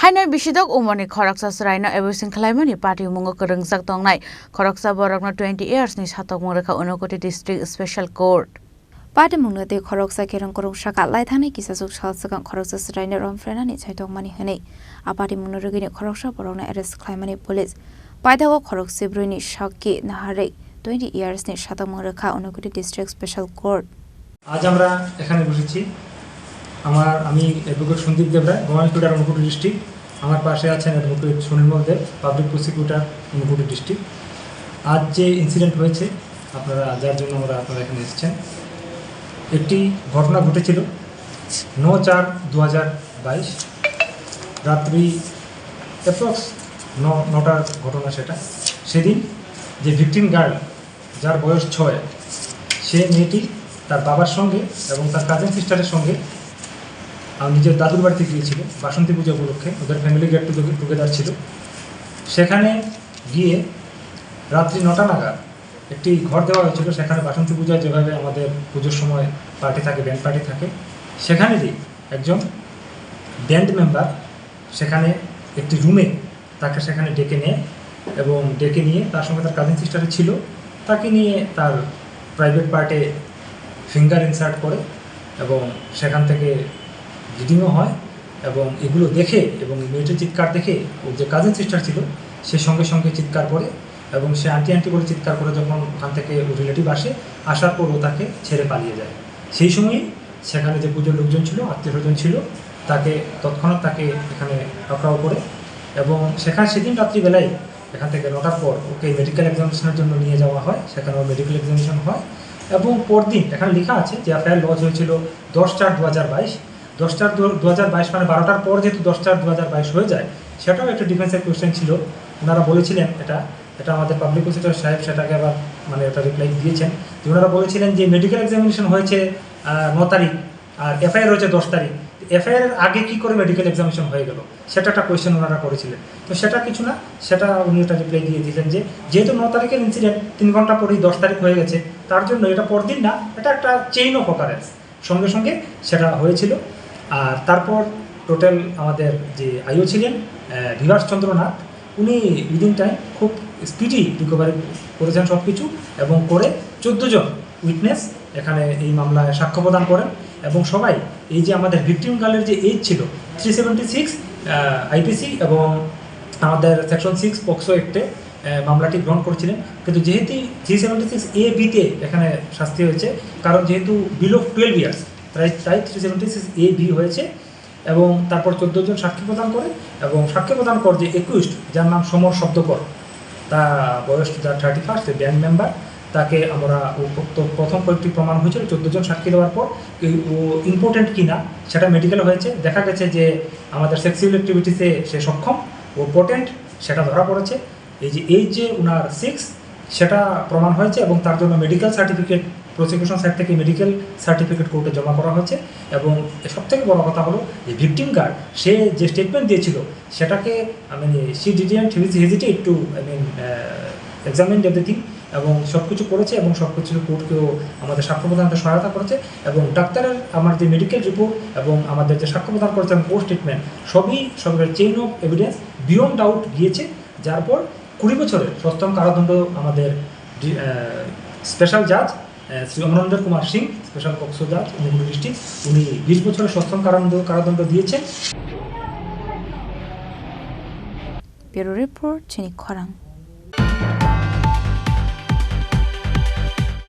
Hainai bisidok umoni khoroksa sraino ebusin khlaimani party mungo korungjak tongnai khoroksa borokno 20 years ni satok mungrekha Unakoti district special court Party mungnate khoroksa kerong korungsa kalai thani kisasuk salsagang khoroksa sraino romfrena ni chaitok mani hane apati munurugini khoroksa borokno arrest khlaimani police paidago khorokse bruni shakki nahare 20 years ni satok mungrekha Unakoti district special court আজ আমরা এখানে বসেছি আমি advocate Sandip Debroy government টুডার Unakoti district আমার পাশে আছেন advocate Sunil Deb public prosecutor Unakoti district আজ যে ইনসিডেন্ট হয়েছে আপনারা যার জন্য আপনারা এখানে এসেছেন একটি ঘটনা ঘটেছিল 9/4/2022 রাত্রি অ্যাপ্রক্স 9টার ঘটনা সেটা সেদিন যে ভিকটিম গার্ল যার বয়স 6 সে মেয়েটি তার বাবার সঙ্গে এবং তার কাজিন সিস্টারের সঙ্গে নিজের দাদুর বাড়িতে গিয়েছিল বাসন্তী পূজা উপলক্ষে ওদের ফ্যামিলি গেট টুগেদার ছিল সেখানে গিয়ে রাত্রি 9টা নাগাদ একটি ঘর দেওয়া হয়েছিল সেখানে বাসন্তী পূজায় যেভাবে আমাদের পুজোর সময় পার্টি থাকে ব্যান্ড পার্টি থাকে সেখানেরই একজন ব্যান্ড মেম্বার সেখানে একটি রুমে তাকে সেখানে ডেকে নেয় এবং ডেকে নিয়ে তার সঙ্গে তার কাজিন সিস্টারে ছিল তাকে নিয়ে তার প্রাইভেট পার্টে ফিঙ্গার ইনসার্ট করে এবং সেখান থেকে ব্লিডিংও হয় এবং এগুলো দেখে এবং মেয়েটির চিৎকার দেখে ওর যে কাজিন সিস্টার ছিল সে সঙ্গে সঙ্গে চিৎকার করে এবং সে আন্টি করে চিৎকার করে যখন ওখান থেকে রিলেটিভ আসার পর ও তাকে ছেড়ে পালিয়ে যায় সেই সময়ই সেখানে যে পুজোর লোকজন ছিল আত্মীয়স্বজন ছিল তাকে তৎক্ষণাৎ তাকে এখানে পাকড়াও করে এবং সেদিন রাত্রিবেলায় এখান থেকে 9টার পর ওকে মেডিকেল এক্সামিনেশনের জন্য নিয়ে যাওয়া হয় সেখানে ওর মেডিকেল এক্সামিনেশন হয় এবং পরদিন এখানে লেখা আছে যে এফআইআর লজ হয়েছিল 10/4/2022 10/4/2022 মানে 12টার পর যেহেতু 10/4/2022 হয়ে যায় সেটাও একটা ডিফেন্সের কোয়েশ্চেন ছিল ওনারা বলেছিলেন এটা আমাদের পাবলিক প্রসিকিউটর সাহেব সেটাকে আবার মানে এটা রিপ্লাই দিয়েছেন যে ওনারা বলেছিলেন যে মেডিকেল এক্সামিনেশন হয়েছে 9 তারিখ আর এফআইআর হয়েছে 10 তারিখ এফআইআর আগে কী করে মেডিকেল এক্সামিনেশন হয়ে গেল সেটা একটা কোয়েশ্চেন ওনারা করেছিলেন তো সেটা কিছু না সেটা উনি এটা রিপ্লাই দিয়ে দিলেন যে যেহেতু 9 তারিখের ইনসিডেন্ট 3 ঘন্টা পরেই 10 তারিখ হয়ে গেছে তার জন্য এটা পরদিন না এটা একটা চেইন অফ অকারেন্স সঙ্গে সঙ্গে সেটা হয়েছিল আর তারপর টোটাল আমাদের যে আইও ছিলেন বিভাস চন্দ্রনাথ উনি উইদিন টাইম খুব স্পিডি রিকভারি করেছেন সব কিছু এবং করে 14 জন উইটনেস এখানে এই মামলায় সাক্ষ্য প্রদান করেন এবং সবাই এই যে আমাদের ভিকটিম গার্লের যে এজ ছিল 376 আইপিসি এবং আমাদের সেকশন 6 পক্সো অ্যাক্টে মামলাটি গ্রহণ করেছিলেন কিন্তু যেহেতু 376 A-B-তে এখানে শাস্তি হয়েছে কারণ যেহেতু বিলো 12 ইয়ার্স তাই 376 A-B হয়েছে এবং তারপর 14 জন সাক্ষী প্রদান করে এবং সাক্ষী প্রদান কর যে একুইস্ট যার নাম সমর শব্দকর তা বয়স যার 31 ব্যান্ড মেম্বার তাকে আমরা প্রথম কয়েকটি প্রমাণ হয়েছিল 14 জন সাক্ষী দেওয়ার পর ও ইম্পর্টেন্ট কিনা সেটা মেডিকেল হয়েছে দেখা গেছে যে আমাদের সেক্সুয়াল অ্যাক্টিভিটিসে সে সক্ষম ও পোটেন্ট সেটা ধরা পড়েছে এই যে উনার 6 সেটা প্রমাণ হয়েছে এবং তার জন্য মেডিকেল সার্টিফিকেট প্রসিকিউশন সাইড থেকে মেডিকেল সার্টিফিকেট কোর্টে জমা করা হয়েছে এবং সবথেকে বড় কথা হলো যে ভিকটিম গার্ড সে যে স্টেটমেন্ট দিয়েছিল সেটাকে she didn't hesitate two examine everything এবং সব কিছু করেছে এবং সব কিছু কোর্টকেও আমাদের সাক্ষ্য প্রদানতে সহায়তা করেছে এবং ডাক্তারের আমার যে মেডিকেল রিপোর্ট এবং আমাদের যে সাক্ষ্য প্রদান করেছে এবং পোস্ট স্টেটমেন্ট সবের chain of evidence beyond doubt গিয়েছে যার পর 20 বছরের সশ্রম কারাদণ্ড আমাদের স্পেশাল জাজ শ্রী অমরেন্দ্র কুমার সিং স্পেশাল পক্সো জাজ উনকোটি ডিস্ট্রিক্ট উনি 20 বছরের সশ্রম কারাদণ্ড দিয়েছেন। ব্যুরো রিপোর্ট চিনি খরাং।